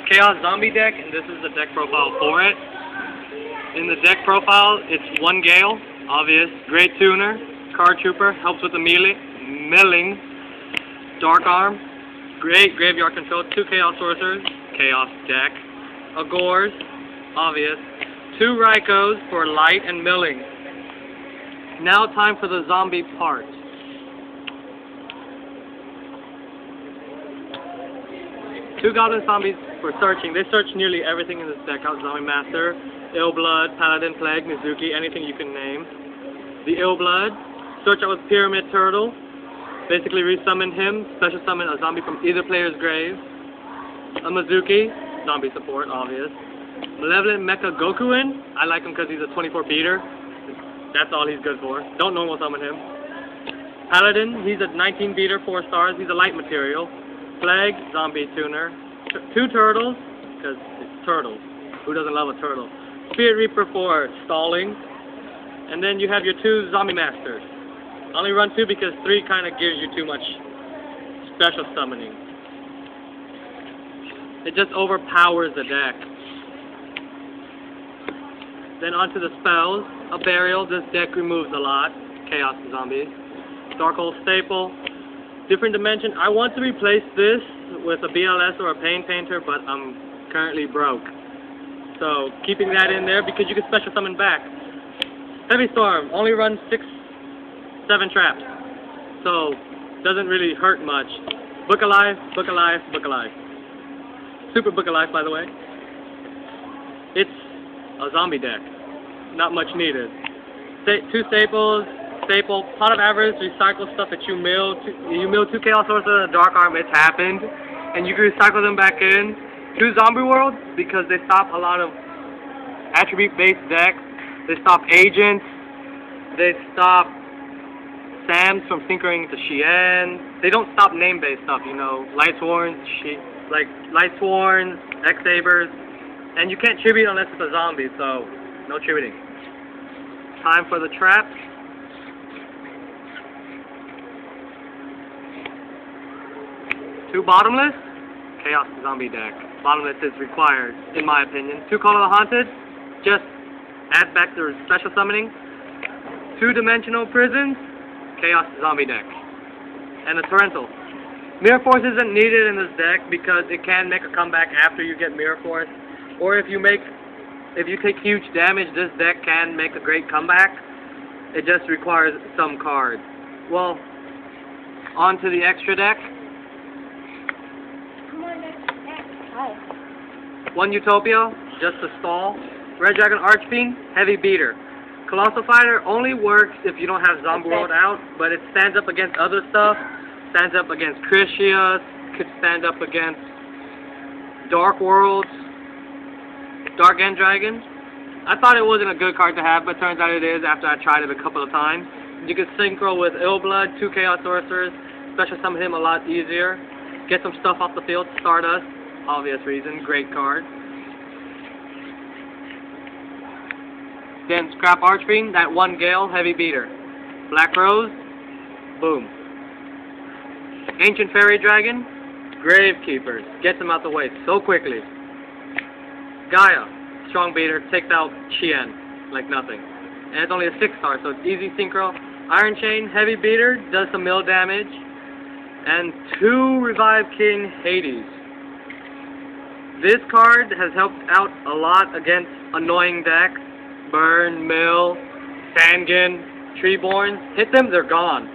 Chaos Zombie deck, and this is the deck profile for it. In the deck profile, it's 1 Gale, obvious, Great Tuner, Card Trooper, helps with the milling, Dark Arm, great Graveyard Control, 2 Chaos Sorcerers, Chaos deck, Agors, obvious, 2 Raikos for light and milling. Now time for the zombie part. Two Goblin Zombies for searching. They search nearly everything in this deck out. Zombie Master, Illblood, Paladin, Plague, Mizuki, anything you can name. The Illblood, search out with Pyramid Turtle. Basically resummon him, special summon a zombie from either player's grave. A Mizuki, zombie support, obvious. Malevolent Mecha Gokuin, I like him because he's a 24 beater. That's all he's good for. Don't normal summon him. Paladin, he's a 19 beater, 4 stars. He's a light material. Plague, zombie tuner. 2 turtles, because it's turtles. Who doesn't love a turtle? Spirit Reaper for stalling. And then you have your 2 zombie masters. Only run 2 because 3 kind of gives you too much special summoning. It just overpowers the deck. Then onto the spells. A Burial, this deck removes a lot. Chaos Zombies. Darkhold Staple. Different Dimension. I want to replace this with a BLS or a Pain Painter, but I'm currently broke. So keeping that in there because you can special summon back. Heavy Storm, only runs 7 traps. So doesn't really hurt much. Book Alive, Book Alive, Book Alive. Super Book Alive, by the way. It's a zombie deck. Not much needed. 2 staples. Staple, Pot of Avarice, recycle stuff that you mill. You mill 2 Chaos Sorcerers and a Dark Arm, it's happened. And you can recycle them back in. 2 Zombie World, because they stop a lot of attribute-based decks. They stop Agents. They stop Sams from syncering to Shien. They don't stop name-based stuff, you know. Lightsworns, Lightsworns, X-Sabers. And you can't tribute unless it's a zombie, so no tributing. Time for the traps. 2 Bottomless, Chaos Zombie deck. Bottomless is required, in my opinion. 2 Call of the Haunted, just add back the special summoning. 2 Dimensional Prisons, Chaos Zombie deck. And a Torrential. Mirror Force isn't needed in this deck because it can make a comeback after you get Mirror Force. Or if you take huge damage, this deck can make a great comeback. It just requires some cards. Well, on to the extra deck. 1 Utopia, just to stall. Red Dragon Archfiend, heavy beater. Colossal Fighter only works if you don't have Zombie World out, but it stands up against other stuff. Stands up against Crisia, could stand up against Dark Worlds, Dark End Dragon. I thought it wasn't a good card to have, but turns out it is after I tried it a couple of times. You can synchro with Illblood, 2 Chaos Sorcerers, special summon him a lot easier. Get some stuff off the field, Stardust. Obvious reason, great card. Then Scrap Archfiend, that 1 Gale, heavy beater. Black Rose, boom. Ancient Fairy Dragon, Gravekeepers, gets them out the way so quickly. Gaia, strong beater, takes out Shien like nothing. And it's only a 6-star, so it's easy synchro. Iron Chain, heavy beater, does some mill damage. And 2 Revive King Hades. This card has helped out a lot against annoying decks. Burn, Mill, Sangin, Treeborn. Hit them, they're gone.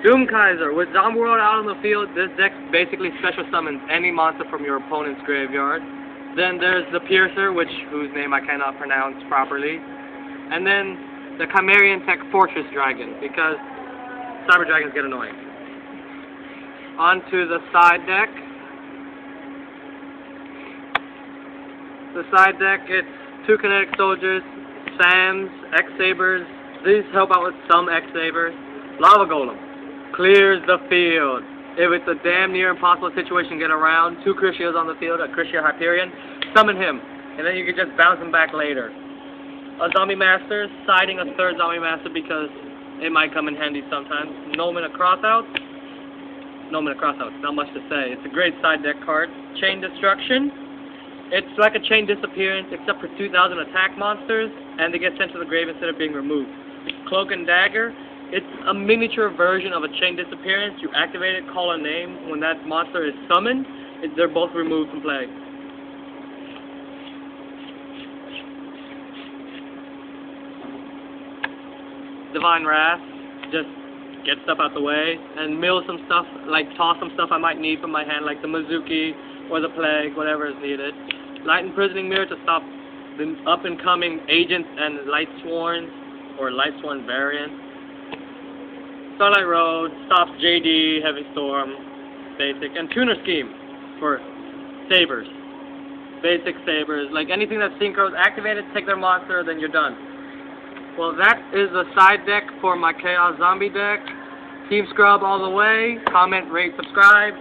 Doomkaiser. With Zombie World out on the field, this deck basically special summons any monster from your opponent's graveyard. Then there's the Piercer, whose name I cannot pronounce properly. And then the Chimerian Tech Fortress Dragon, because Cyber Dragons get annoying. Onto the side deck. The side deck, it's 2 Kinetic Soldiers, Sams, X-Sabers. These help out with some X-Sabers. Lava Golem clears the field. If it's a damn near impossible situation to get around, 2 Crisias on the field, a Crisia Hyperion, summon him, and then you can just bounce him back later. A Zombie Master, siding a 3rd Zombie Master because it might come in handy sometimes. Nomen of Crossouts. Not much to say. It's a great side deck card. Chain Destruction. It's like a chain disappearance, except for 2,000 attack monsters, and they get sent to the grave instead of being removed. Cloak and Dagger, it's a miniature version of a chain disappearance. You activate it, call a name. When that monster is summoned, they're both removed from play. Divine Wrath, just get stuff out the way and mill some stuff, like toss some stuff I might need from my hand, like the Mizuki or the Plague, whatever is needed. Light Imprisoning Mirror to stop the up-and-coming agents and Lightsworn or Lightsworn variants. Starlight Road stops JD, Heavy Storm, basic, and Tuner Scheme for sabers. Basic sabers, like anything that synchros activated, take their monster, then you're done. Well, that is the side deck for my Chaos Zombie deck. Team Scrub all the way. Comment, rate, subscribe.